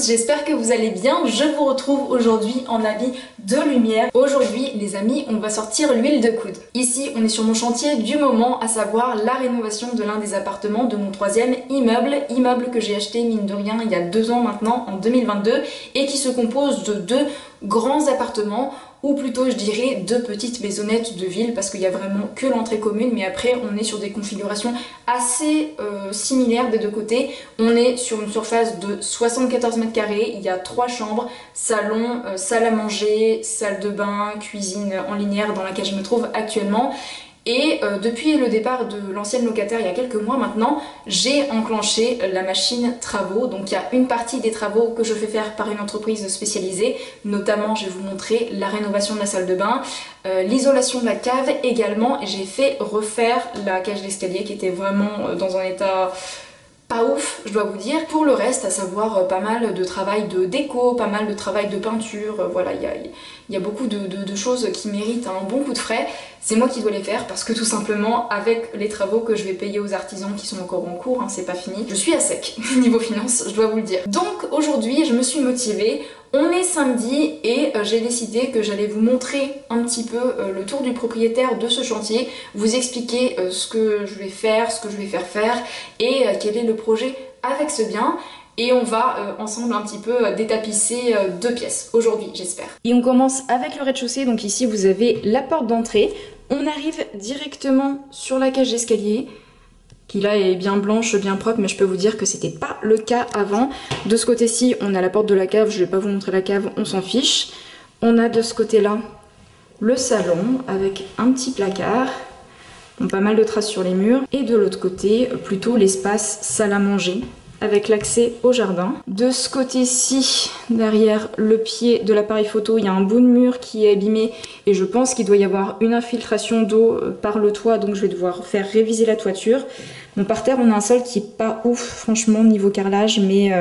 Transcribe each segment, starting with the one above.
tous, j'espère que vous allez bien. Je vous retrouve aujourd'hui en habit de lumière. Aujourd'hui les amis, on va sortir l'huile de coude. Ici on est sur mon chantier du moment, à savoir la rénovation de l'un des appartements de mon troisième immeuble que j'ai acheté mine de rien il y a 2 ans maintenant, en 2022, et qui se compose de 2 grands appartements, ou plutôt je dirais 2 petites maisonnettes de ville, parce qu'il y a vraiment que l'entrée commune, mais après on est sur des configurations assez similaires des 2 côtés. On est sur une surface de 74 mètres carrés, il y a 3 chambres, salon, salle à manger, salle de bain, cuisine en linéaire dans laquelle je me trouve actuellement. Et depuis le départ de l'ancienne locataire il y a quelques mois maintenant, j'ai enclenché la machine travaux. Donc il y a une partie des travaux que je fais faire par une entreprise spécialisée, notamment je vais vous montrer la rénovation de la salle de bain, l'isolation de la cave également, et j'ai fait refaire la cage d'escalier qui était vraiment dans un état pas ouf, je dois vous dire. Pour le reste, à savoir pas mal de travail de déco, pas mal de travail de peinture, voilà, il y a beaucoup de choses qui méritent un bon coup de frais. C'est moi qui dois les faire parce que tout simplement, avec les travaux que je vais payer aux artisans qui sont encore en cours, hein, c'est pas fini, je suis à sec niveau finance, je dois vous le dire. Donc aujourd'hui, je me suis motivée. On est samedi et j'ai décidé que j'allais vous montrer un petit peu le tour du propriétaire de ce chantier, vous expliquer ce que je vais faire, ce que je vais faire et quel est le projet avec ce bien. Et on va ensemble un petit peu détapisser 2 pièces aujourd'hui, j'espère. Et on commence avec le rez-de-chaussée. Donc ici vous avez la porte d'entrée. On arrive directement sur la cage d'escalier, qui là est bien blanche, bien propre, mais je peux vous dire que c'était pas le cas avant. De ce côté-ci, on a la porte de la cave, je vais pas vous montrer la cave, on s'en fiche. On a de ce côté-là le salon avec un petit placard, donc pas mal de traces sur les murs. Et de l'autre côté, plutôt l'espace salle à manger, avec l'accès au jardin. De ce côté-ci, derrière le pied de l'appareil photo, il y a un bout de mur qui est abîmé et je pense qu'il doit y avoir une infiltration d'eau par le toit, donc je vais devoir faire réviser la toiture. Bon, par terre, on a un sol qui est pas ouf, franchement, niveau carrelage, mais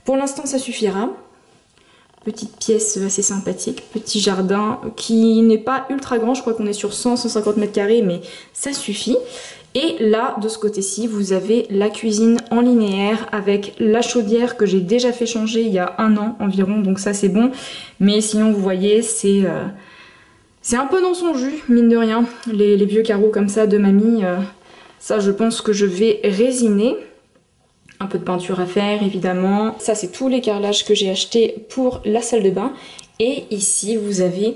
pour l'instant, ça suffira. Petite pièce assez sympathique, petit jardin qui n'est pas ultra grand, je crois qu'on est sur 100-150 mètres carrés, mais ça suffit. Et là, de ce côté-ci, vous avez la cuisine en linéaire avec la chaudière que j'ai déjà fait changer il y a 1 an environ, donc ça c'est bon. Mais sinon, vous voyez, c'est un peu dans son jus, mine de rien. Les vieux carreaux comme ça de mamie, ça je pense que je vais résiner. Un peu de peinture à faire, évidemment. Ça, c'est tous les carrelages que j'ai achetés pour la salle de bain. Et ici, vous avez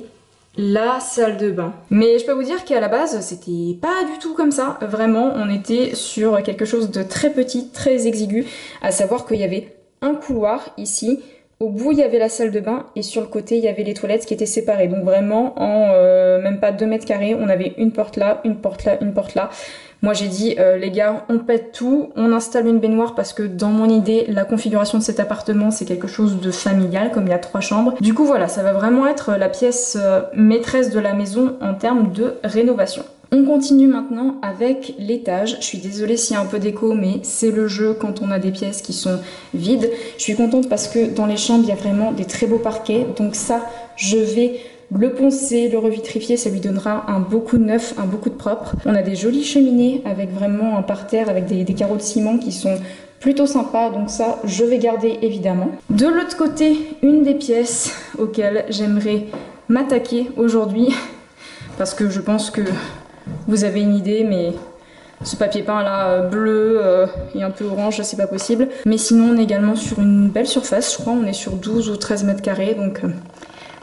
la salle de bain. Mais je peux vous dire qu'à la base, c'était pas du tout comme ça. Vraiment, on était sur quelque chose de très petit, très exigu. À savoir qu'il y avait un couloir ici. Au bout, il y avait la salle de bain et sur le côté, il y avait les toilettes qui étaient séparées. Donc vraiment, en même pas 2 mètres carrés, on avait une porte là, une porte là, une porte là. Moi j'ai dit les gars, on pète tout, on installe une baignoire parce que dans mon idée, la configuration de cet appartement c'est quelque chose de familial comme il y a 3 chambres. Du coup voilà, ça va vraiment être la pièce maîtresse de la maison en termes de rénovation. On continue maintenant avec l'étage. Je suis désolée s'il y a un peu d'écho, mais c'est le jeu quand on a des pièces qui sont vides. Je suis contente parce que dans les chambres, il y a vraiment des très beaux parquets. Donc ça, je vais le poncer, le revitrifier, ça lui donnera un beau coup de neuf, un beau coup de propre. On a des jolies cheminées avec vraiment un parterre avec des carreaux de ciment qui sont plutôt sympas, donc ça je vais garder évidemment. De l'autre côté, une des pièces auxquelles j'aimerais m'attaquer aujourd'hui, parce que je pense que vous avez une idée, mais ce papier peint là bleu et un peu orange, c'est pas possible. Mais sinon on est également sur une belle surface, je crois on est sur 12 ou 13 mètres carrés, donc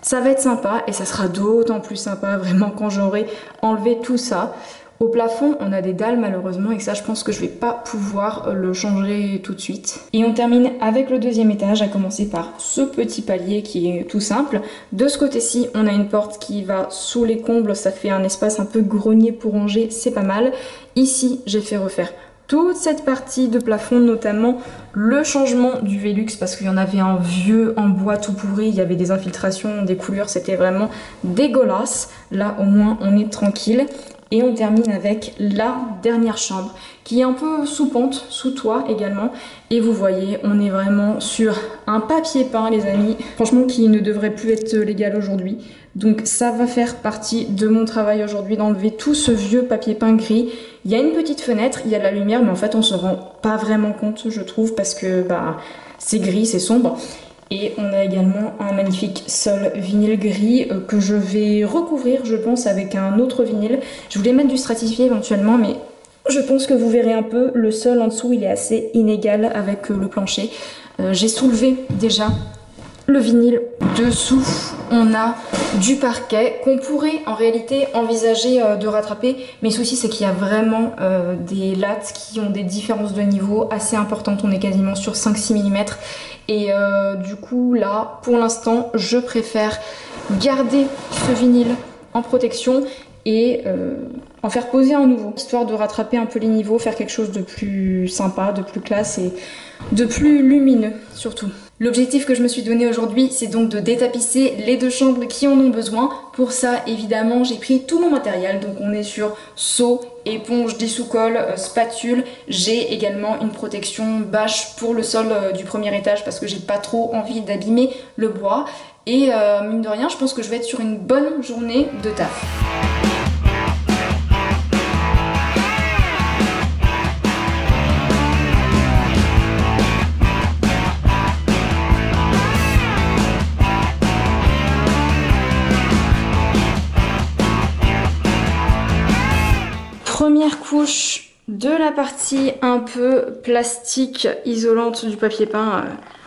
ça va être sympa et ça sera d'autant plus sympa vraiment quand j'aurai enlevé tout ça. Au plafond, on a des dalles malheureusement et ça je pense que je vais pas pouvoir le changer tout de suite. Et on termine avec le 2e étage, à commencer par ce petit palier qui est tout simple. De ce côté-ci, on a une porte qui va sous les combles, ça fait un espace un peu grenier pour ranger, c'est pas mal. Ici, j'ai fait refaire toute cette partie de plafond, notamment le changement du Velux parce qu'il y en avait un vieux en bois tout pourri, il y avait des infiltrations, des coulures, c'était vraiment dégueulasse. Là au moins on est tranquille. Et on termine avec la dernière chambre qui est un peu sous pente, sous toit également. Et vous voyez, on est vraiment sur un papier peint les amis, franchement qui ne devrait plus être légal aujourd'hui. Donc ça va faire partie de mon travail aujourd'hui d'enlever tout ce vieux papier peint gris. Il y a une petite fenêtre, il y a de la lumière, mais en fait on se rend pas vraiment compte je trouve parce que bah c'est gris, c'est sombre. Et on a également un magnifique sol vinyle gris que je vais recouvrir, je pense, avec un autre vinyle. Je voulais mettre du stratifié éventuellement, mais je pense que vous verrez un peu, le sol en dessous il est assez inégal avec le plancher. J'ai soulevé déjà le vinyle. Dessous, on a du parquet qu'on pourrait en réalité envisager de rattraper. Mais le souci, c'est qu'il y a vraiment des lattes qui ont des différences de niveau assez importantes. On est quasiment sur 5-6 mm. Et du coup, là, pour l'instant, je préfère garder ce vinyle en protection et en faire poser un nouveau, histoire de rattraper un peu les niveaux, faire quelque chose de plus sympa, de plus classe et de plus lumineux surtout. L'objectif que je me suis donné aujourd'hui, c'est donc de détapisser les deux chambres qui en ont besoin. Pour ça, évidemment, j'ai pris tout mon matériel. Donc on est sur seau, éponge, dessous-colle, spatule. J'ai également une protection bâche pour le sol du premier étage parce que j'ai pas trop envie d'abîmer le bois. Et mine de rien, je pense que je vais être sur une bonne journée de taf. Première couche de la partie un peu plastique isolante du papier peint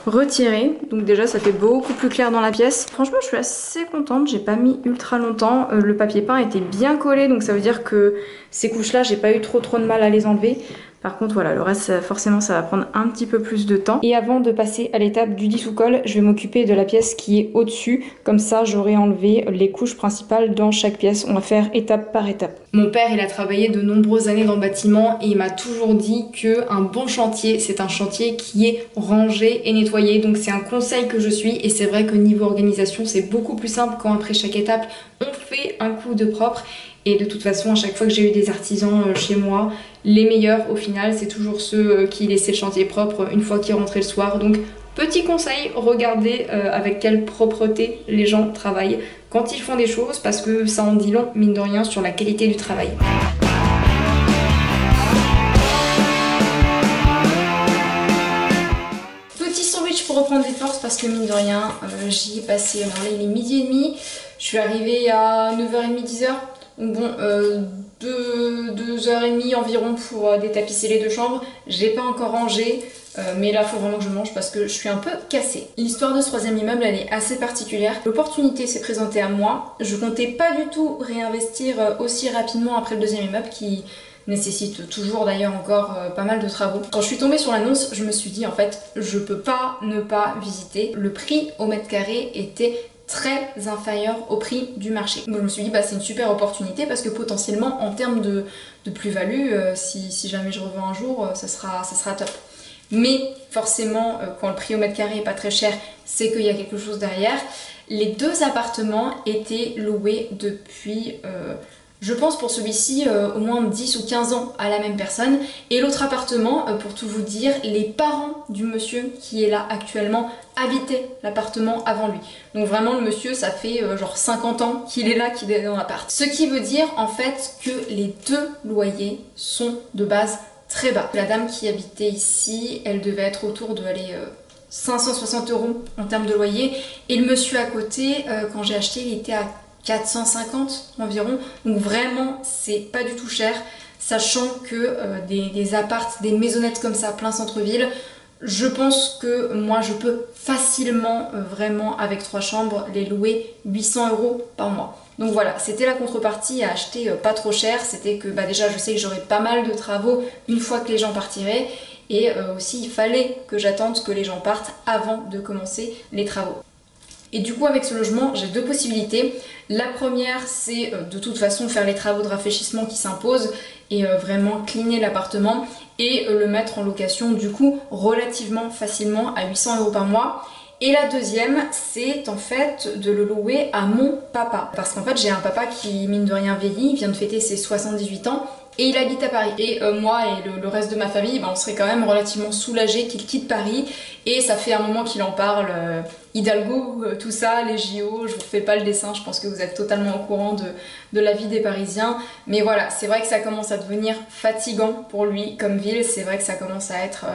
retirée. Donc déjà ça fait beaucoup plus clair dans la pièce. Franchement je suis assez contente, j'ai pas mis ultra longtemps. Le papier peint était bien collé donc ça veut dire que ces couches là j'ai pas eu trop de mal à les enlever. Par contre voilà, le reste forcément ça va prendre un petit peu plus de temps. Et avant de passer à l'étape du dessous-colle, je vais m'occuper de la pièce qui est au-dessus. Comme ça j'aurai enlevé les couches principales dans chaque pièce. On va faire étape par étape. Mon père il a travaillé de nombreuses années dans le bâtiment et il m'a toujours dit qu'un bon chantier c'est un chantier qui est rangé et nettoyé. Donc c'est un conseil que je suis et c'est vrai que niveau organisation c'est beaucoup plus simple quand après chaque étape on fait un coup de propre. Et de toute façon, à chaque fois que j'ai eu des artisans chez moi, les meilleurs au final, c'est toujours ceux qui laissaient le chantier propre une fois qu'ils rentraient le soir. Donc petit conseil, regardez avec quelle propreté les gens travaillent quand ils font des choses parce que ça en dit long, mine de rien, sur la qualité du travail. Petit sandwich pour reprendre des forces parce que mine de rien, j'y ai passé, alors là il est 12h30, je suis arrivée à 9h30, 10h. Donc bon, 2h30 environ pour détapisser les deux chambres. J'ai pas encore rangé, mais là il faut vraiment que je mange parce que je suis un peu cassée. L'histoire de ce troisième immeuble elle est assez particulière. L'opportunité s'est présentée à moi. Je comptais pas du tout réinvestir aussi rapidement après le deuxième immeuble qui nécessite toujours d'ailleurs encore pas mal de travaux. Quand je suis tombée sur l'annonce, je me suis dit en fait je peux pas ne pas visiter. Le prix au mètre carré était très inférieur au prix du marché. Donc je me suis dit bah c'est une super opportunité parce que potentiellement en termes de plus-value, si jamais je revends un jour, ça sera top. Mais forcément quand le prix au mètre carré est pas très cher, c'est qu'il y a quelque chose derrière. Les deux appartements étaient loués depuis je pense pour celui-ci au moins 10 ou 15 ans à la même personne. Et l'autre appartement, pour tout vous dire, les parents du monsieur qui est là actuellement habitaient l'appartement avant lui. Donc vraiment le monsieur ça fait genre 50 ans qu'il est là, qu'il est dans l'appart. Ce qui veut dire en fait que les deux loyers sont de base très bas. La dame qui habitait ici, elle devait être autour de 560 € en termes de loyer. Et le monsieur à côté, quand j'ai acheté, il était à 450 environ, donc vraiment c'est pas du tout cher, sachant que des apparts, des maisonnettes comme ça plein centre-ville, je pense que moi je peux facilement vraiment avec 3 chambres les louer 800 € par mois. Donc voilà, c'était la contrepartie à acheter pas trop cher, c'était que bah déjà je sais que j'aurais pas mal de travaux une fois que les gens partiraient et aussi il fallait que j'attende que les gens partent avant de commencer les travaux. Et du coup avec ce logement j'ai deux possibilités. La première c'est de toute façon faire les travaux de rafraîchissement qui s'imposent et vraiment cleaner l'appartement et le mettre en location du coup relativement facilement à 800 € par mois. Et la deuxième c'est en fait de le louer à mon papa. Parce qu'en fait j'ai un papa qui mine de rien vieillit, il vient de fêter ses 78 ans. et il habite à Paris. Et moi et le reste de ma famille, on serait quand même relativement soulagés qu'il quitte Paris, et ça fait un moment qu'il en parle. Hidalgo, tout ça, les JO, je vous refais pas le dessin, je pense que vous êtes totalement au courant de la vie des Parisiens. Mais voilà, c'est vrai que ça commence à devenir fatigant pour lui comme ville, c'est vrai que ça commence à être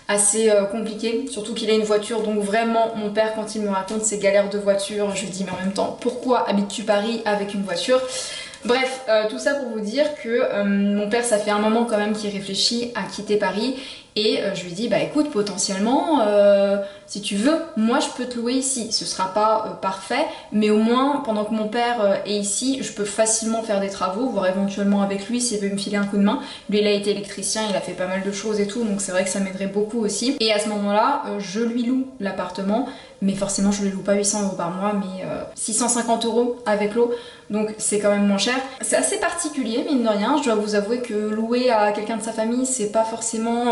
assez compliqué, surtout qu'il a une voiture, donc vraiment mon père quand il me raconte ses galères de voiture, je lui dis mais en même temps, pourquoi habites-tu Paris avec une voiture ? Bref, tout ça pour vous dire que mon père, ça fait un moment quand même qu'il réfléchit à quitter Paris, et je lui dis bah écoute, potentiellement si tu veux, moi je peux te louer ici, ce sera pas parfait, mais au moins pendant que mon père est ici, je peux facilement faire des travaux, voire éventuellement avec lui s'il veut me filer un coup de main. Lui il a été électricien, il a fait pas mal de choses et tout, donc c'est vrai que ça m'aiderait beaucoup aussi. Et à ce moment-là, je lui loue l'appartement, mais forcément je lui loue pas 800 € par mois, mais 650 € avec l'eau, donc c'est quand même moins cher. C'est assez particulier mine de rien, je dois vous avouer que louer à quelqu'un de sa famille c'est pas forcément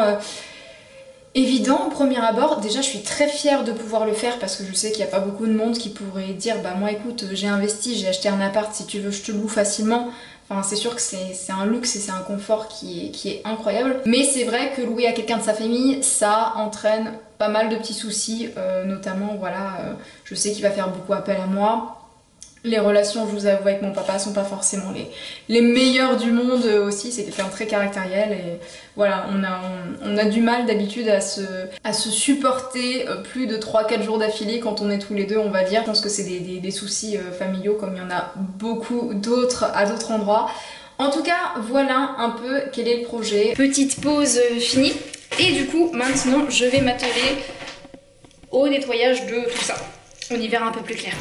évident au premier abord. Déjà je suis très fière de pouvoir le faire parce que je sais qu'il n'y a pas beaucoup de monde qui pourrait dire bah moi écoute j'ai investi, j'ai acheté un appart, si tu veux je te loue facilement. Enfin c'est sûr que c'est un luxe et c'est un confort qui est incroyable. Mais c'est vrai que louer à quelqu'un de sa famille ça entraîne pas mal de petits soucis, notamment voilà, je sais qu'il va faire beaucoup appel à moi. Les relations, je vous avoue, avec mon papa sont pas forcément les meilleures du monde aussi, c'est quelqu'un de très caractériel et voilà, on a du mal d'habitude à se supporter plus de 3-4 jours d'affilée quand on est tous les deux, on va dire. Je pense que c'est des soucis familiaux comme il y en a beaucoup d'autres à d'autres endroits. En tout cas, voilà un peu quel est le projet. Petite pause finie et du coup, maintenant, je vais m'atteler au nettoyage de tout ça. On y verra un peu plus clair.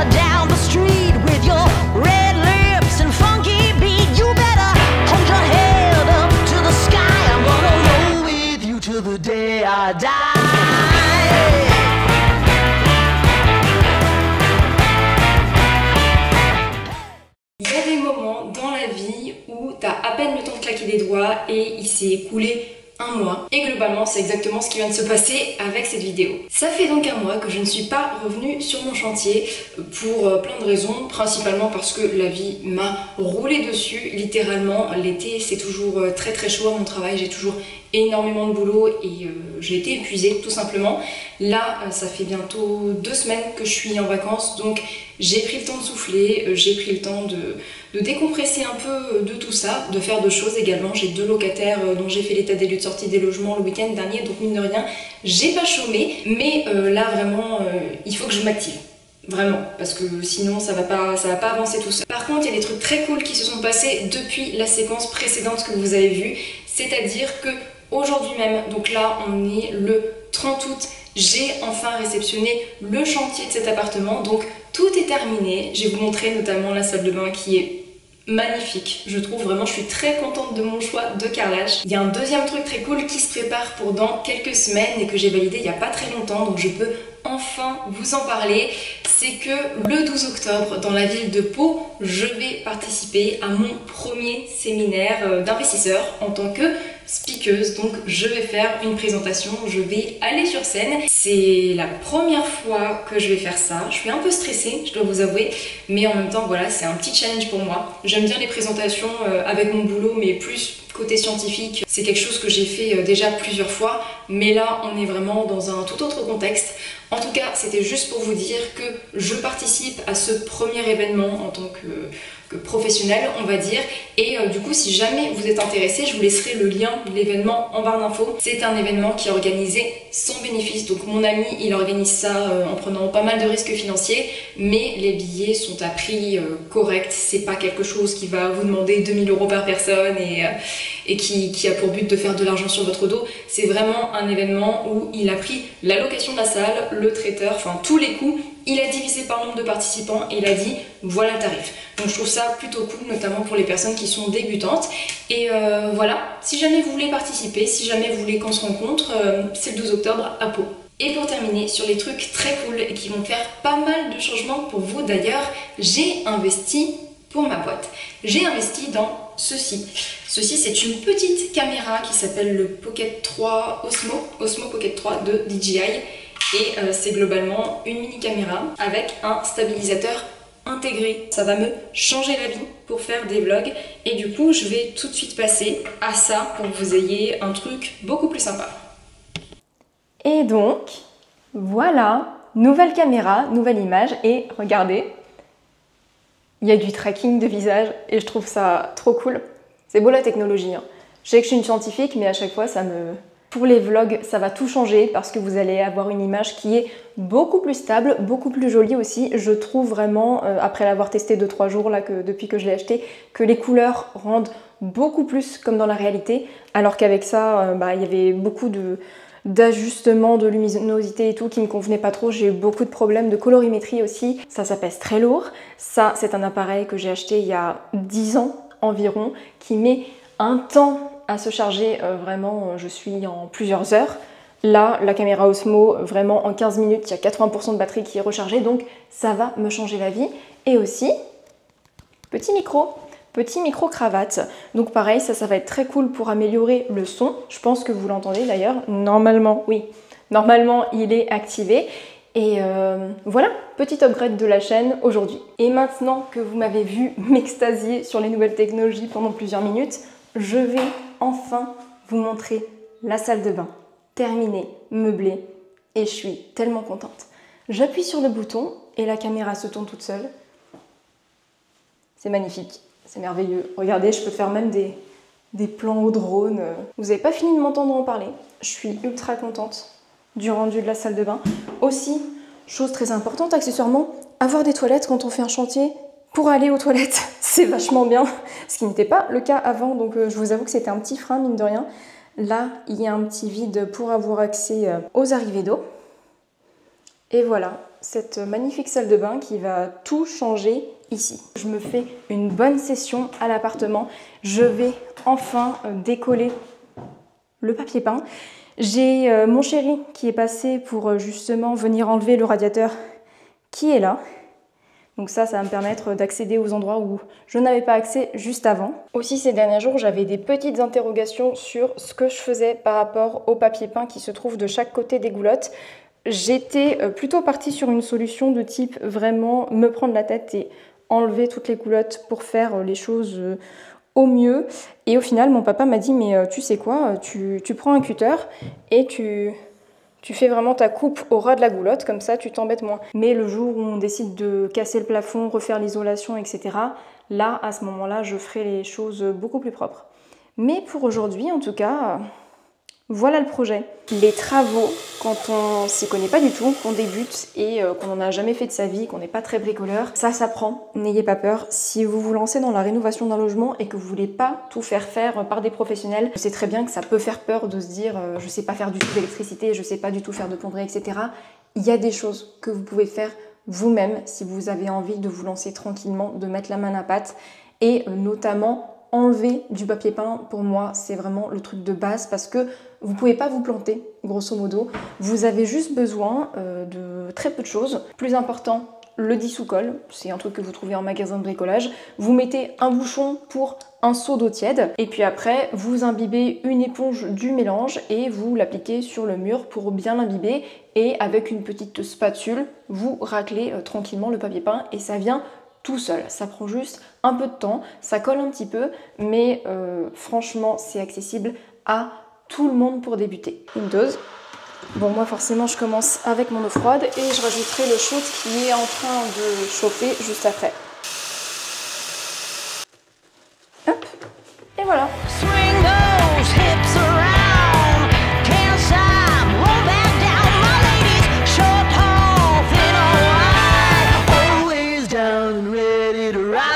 Down the street with your red lips and funky beat, you better hold your head up to the sky. I'm gonna roll with you till the day I die. Il y a des moments dans la vie où t'as à peine le temps de claquer des doigts et il s'est écoulé un mois. Et globalement, c'est exactement ce qui vient de se passer avec cette vidéo. Ça fait donc un mois que je ne suis pas revenue sur mon chantier pour plein de raisons, principalement parce que la vie m'a roulé dessus, littéralement. L'été, c'est toujours très très chaud à mon travail, j'ai toujours énormément de boulot et j'ai été épuisée tout simplement. Là, ça fait bientôt 2 semaines que je suis en vacances, donc j'ai pris le temps de souffler, j'ai pris le temps de décompresser un peu de tout ça, de faire d'autres choses également. J'ai 2 locataires dont j'ai fait l'état des lieux de sortie des logements le week-end dernier, donc mine de rien, j'ai pas chômé, mais là vraiment, il faut que je m'active. Vraiment, parce que sinon ça va pas avancer tout seul. Par contre, il y a des trucs très cool qui se sont passés depuis la séquence précédente que vous avez vue, c'est-à-dire que aujourd'hui même, donc là on est le 30 août, j'ai enfin réceptionné le chantier de cet appartement, donc tout est terminé. Je vais vous montrer notamment la salle de bain qui est magnifique, je trouve vraiment, je suis très contente de mon choix de carrelage. Il y a un deuxième truc très cool qui se prépare pour dans quelques semaines et que j'ai validé il n'y a pas très longtemps, donc je peux enfin vous en parler. C'est que le 12 octobre, dans la ville de Pau, je vais participer à mon premier séminaire d'investisseurs en tant que speakeuse. Donc je vais faire une présentation, je vais aller sur scène. C'est la première fois que je vais faire ça. Je suis un peu stressée, je dois vous avouer, mais en même temps voilà, c'est un petit challenge pour moi. J'aime bien les présentations avec mon boulot, mais plus côté scientifique, c'est quelque chose que j'ai fait déjà plusieurs fois, mais là on est vraiment dans un tout autre contexte. En tout cas, c'était juste pour vous dire que je participe à ce premier événement en tant que professionnel, on va dire. Et du coup, si jamais vous êtes intéressé, je vous laisserai le lien de l'événement en barre d'infos. C'est un événement qui est organisé sans bénéfice. Donc mon ami, il organise ça en prenant pas mal de risques financiers, mais les billets sont à prix correct. C'est pas quelque chose qui va vous demander 2000 € par personne et qui a pour but de faire de l'argent sur votre dos. C'est vraiment un événement où il a pris la location de la salle, le traiteur, enfin tous les coûts, il a divisé par nombre de participants et il a dit voilà le tarif. Donc je trouve ça plutôt cool, notamment pour les personnes qui sont débutantes. Et voilà, si jamais vous voulez participer, si jamais vous voulez qu'on se rencontre, c'est le 12 octobre à Pau. Et pour terminer, sur les trucs très cool et qui vont faire pas mal de changements pour vous d'ailleurs, j'ai investi pour ma boîte. J'ai investi dans ceci. Ceci, c'est une petite caméra qui s'appelle le Pocket 3 Osmo Pocket 3 de DJI. Et c'est globalement une mini caméra avec un stabilisateur intégré. Ça va me changer la vie pour faire des vlogs et du coup je vais tout de suite passer à ça pour que vous ayez un truc beaucoup plus sympa. Et donc, voilà, nouvelle caméra, nouvelle image et regardez, il y a du tracking de visage et je trouve ça trop cool. C'est beau la technologie, hein. Je sais que je suis une scientifique mais à chaque fois ça me... Pour les vlogs, ça va tout changer parce que vous allez avoir une image qui est beaucoup plus stable, beaucoup plus jolie aussi. Je trouve vraiment, après l'avoir testé 2-3 jours là, depuis que je l'ai acheté, que les couleurs rendent beaucoup plus comme dans la réalité. Alors qu'avec ça, il y avait beaucoup d'ajustements, de luminosité et tout qui me convenaient pas trop. J'ai eu beaucoup de problèmes de colorimétrie aussi. Ça pèse très lourd. Ça, c'est un appareil que j'ai acheté il y a 10 ans environ, qui met un temps à se charger, vraiment je suis en plusieurs heures. Là, la caméra Osmo, vraiment en 15 minutes, il y a 80% de batterie qui est rechargée, donc ça va me changer la vie. Et aussi, petit micro cravate. Donc pareil, ça va être très cool pour améliorer le son. Je pense que vous l'entendez d'ailleurs. Normalement, oui, normalement il est activé. Et voilà, petit upgrade de la chaîne aujourd'hui. Et maintenant que vous m'avez vu m'extasier sur les nouvelles technologies pendant plusieurs minutes, je vais enfin vous montrer la salle de bain, terminée, meublée, et je suis tellement contente. J'appuie sur le bouton et la caméra se tourne toute seule. C'est magnifique, c'est merveilleux. Regardez, je peux faire même des plans au drone. Vous n'avez pas fini de m'entendre en parler. Je suis ultra contente du rendu de la salle de bain. Aussi, chose très importante accessoirement, avoir des toilettes quand on fait un chantier. Pour aller aux toilettes, c'est vachement bien, ce qui n'était pas le cas avant, donc je vous avoue que c'était un petit frein, mine de rien. Là, il y a un petit vide pour avoir accès aux arrivées d'eau. Et voilà, cette magnifique salle de bain qui va tout changer ici. Je me fais une bonne session à l'appartement. Je vais enfin décoller le papier peint. J'ai mon chéri qui est passé pour justement venir enlever le radiateur qui est là. Donc ça va me permettre d'accéder aux endroits où je n'avais pas accès juste avant. Aussi ces derniers jours, j'avais des petites interrogations sur ce que je faisais par rapport au papier peint qui se trouve de chaque côté des goulottes. J'étais plutôt partie sur une solution de type vraiment me prendre la tête et enlever toutes les goulottes pour faire les choses au mieux. Et au final, mon papa m'a dit « mais tu sais quoi, tu prends un cutter et tu fais vraiment ta coupe au ras de la goulotte, comme ça tu t'embêtes moins. » Mais le jour où on décide de casser le plafond, refaire l'isolation, etc., là, à ce moment-là, je ferai les choses beaucoup plus propres. Mais pour aujourd'hui, en tout cas, voilà le projet. Les travaux, quand on s'y connaît pas du tout, qu'on débute et qu'on n'en a jamais fait de sa vie, qu'on n'est pas très bricoleur, ça s'apprend. N'ayez pas peur. Si vous vous lancez dans la rénovation d'un logement et que vous voulez pas tout faire par des professionnels, je sais très bien que ça peut faire peur de se dire je sais pas faire du tout d'électricité, je sais pas du tout faire de plomberie, etc. Il y a des choses que vous pouvez faire vous-même si vous avez envie de vous lancer tranquillement, de mettre la main à la pâte et notamment enlever du papier peint. Pour moi, c'est vraiment le truc de base parce que vous pouvez pas vous planter, grosso modo. Vous avez juste besoin de très peu de choses. Plus important, le dissous-colle. C'est un truc que vous trouvez en magasin de bricolage. Vous mettez un bouchon pour un seau d'eau tiède et puis après, vous imbibez une éponge du mélange et vous l'appliquez sur le mur pour bien l'imbiber et avec une petite spatule, vous raclez tranquillement le papier peint et ça vient tout seul. Ça prend juste un peu de temps, ça colle un petit peu, mais franchement, c'est accessible à tout le monde pour débuter. Une dose. Bon, moi forcément, je commence avec mon eau froide et je rajouterai l'eau chaude qui est en train de chauffer juste après. Hop, et voilà. Swing those hips around, can't stop, roll back down, my ladies, short, tall, thin or wide, always down and ready to ride.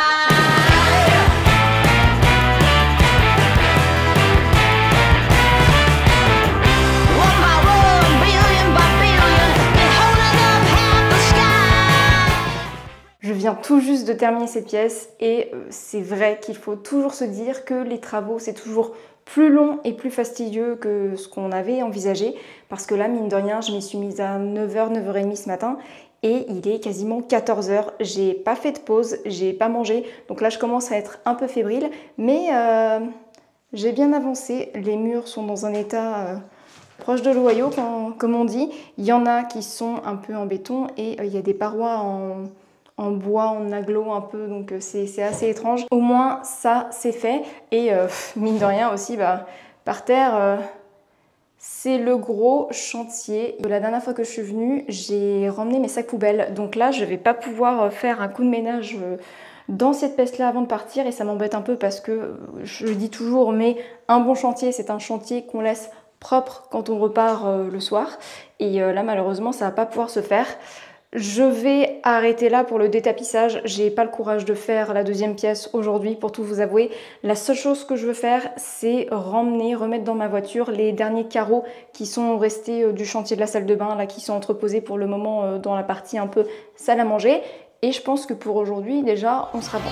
Je viens tout juste de terminer cette pièce et c'est vrai qu'il faut toujours se dire que les travaux c'est toujours plus long et plus fastidieux que ce qu'on avait envisagé parce que là, mine de rien, je m'y suis mise à 9h, 9h30 ce matin et il est quasiment 14h. J'ai pas fait de pause, j'ai pas mangé, donc là je commence à être un peu fébrile, mais j'ai bien avancé. Les murs sont dans un état proche de l'Ohio, comme on dit. Il y en a qui sont un peu en béton et il y a des parois en bois, en aglo un peu, donc c'est assez étrange. Au moins ça c'est fait et mine de rien aussi par terre c'est le gros chantier. La dernière fois que je suis venue, j'ai ramené mes sacs poubelles, donc là je vais pas pouvoir faire un coup de ménage dans cette pièce là avant de partir et ça m'embête un peu parce que je le dis toujours, mais un bon chantier c'est un chantier qu'on laisse propre quand on repart le soir et là malheureusement ça va pas pouvoir se faire. Je vais arrêter là pour le détapissage, j'ai pas le courage de faire la deuxième pièce aujourd'hui pour tout vous avouer. La seule chose que je veux faire c'est remettre dans ma voiture les derniers carreaux qui sont restés du chantier de la salle de bain, là qui sont entreposés pour le moment dans la partie un peu salle à manger. Et je pense que pour aujourd'hui déjà on sera bon.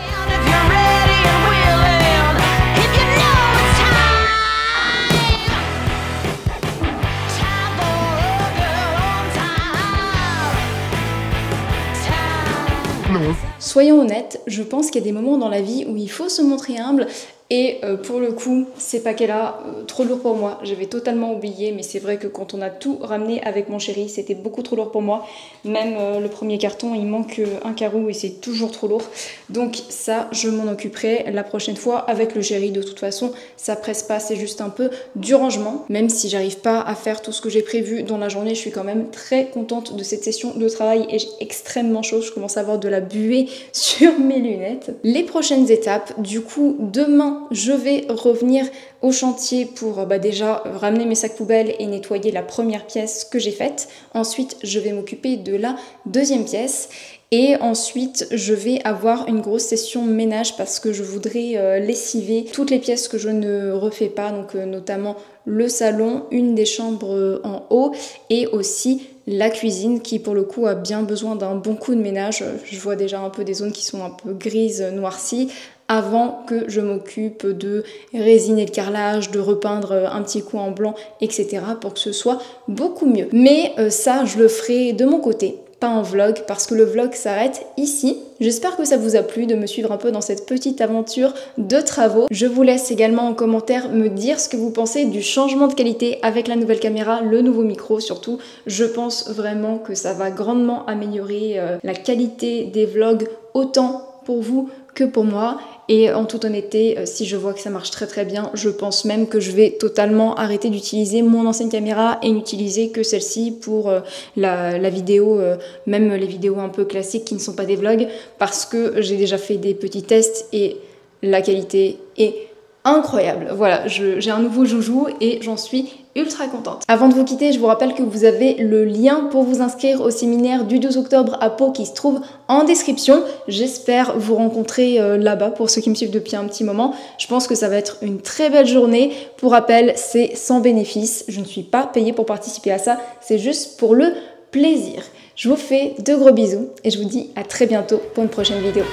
Soyons honnêtes, je pense qu'il y a des moments dans la vie où il faut se montrer humble et pour le coup, ces paquets-là, trop lourd pour moi. J'avais totalement oublié, mais c'est vrai que quand on a tout ramené avec mon chéri, c'était beaucoup trop lourd pour moi. Même le premier carton, il manque un carreau et c'est toujours trop lourd. Donc ça, je m'en occuperai la prochaine fois avec le chéri. De toute façon, ça presse pas, c'est juste un peu du rangement. Même si j'arrive pas à faire tout ce que j'ai prévu dans la journée, je suis quand même très contente de cette session de travail et j'ai extrêmement chaud. Je commence à avoir de la buée sur mes lunettes. Les prochaines étapes, du coup, demain, je vais revenir au chantier pour déjà ramener mes sacs poubelles et nettoyer la première pièce que j'ai faite. Ensuite, je vais m'occuper de la deuxième pièce. Et ensuite, je vais avoir une grosse session ménage parce que je voudrais lessiver toutes les pièces que je ne refais pas, donc notamment le salon, une des chambres en haut et aussi la cuisine qui pour le coup a bien besoin d'un bon coup de ménage. Je vois déjà un peu des zones qui sont un peu grises, noircies, avant que je m'occupe de résiner le carrelage, de repeindre un petit coup en blanc, etc. pour que ce soit beaucoup mieux. Mais ça, je le ferai de mon côté, pas en vlog, parce que le vlog s'arrête ici. J'espère que ça vous a plu de me suivre un peu dans cette petite aventure de travaux. Je vous laisse également en commentaire me dire ce que vous pensez du changement de qualité avec la nouvelle caméra, le nouveau micro surtout. Je pense vraiment que ça va grandement améliorer la qualité des vlogs, autant pour vous que pour moi. Et en toute honnêteté, si je vois que ça marche très très bien, je pense même que je vais totalement arrêter d'utiliser mon ancienne caméra et n'utiliser que celle-ci pour la vidéo, même les vidéos un peu classiques qui ne sont pas des vlogs, parce que j'ai déjà fait des petits tests et la qualité est incroyable. Voilà, j'ai un nouveau joujou et j'en suis ultra contente. Avant de vous quitter, je vous rappelle que vous avez le lien pour vous inscrire au séminaire du 12 octobre à Pau qui se trouve en description. J'espère vous rencontrer là-bas pour ceux qui me suivent depuis un petit moment. Je pense que ça va être une très belle journée. Pour rappel, c'est sans bénéfice. Je ne suis pas payée pour participer à ça. C'est juste pour le plaisir. Je vous fais de gros bisous et je vous dis à très bientôt pour une prochaine vidéo.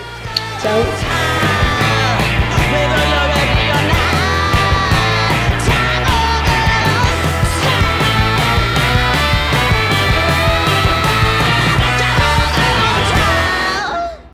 Ciao!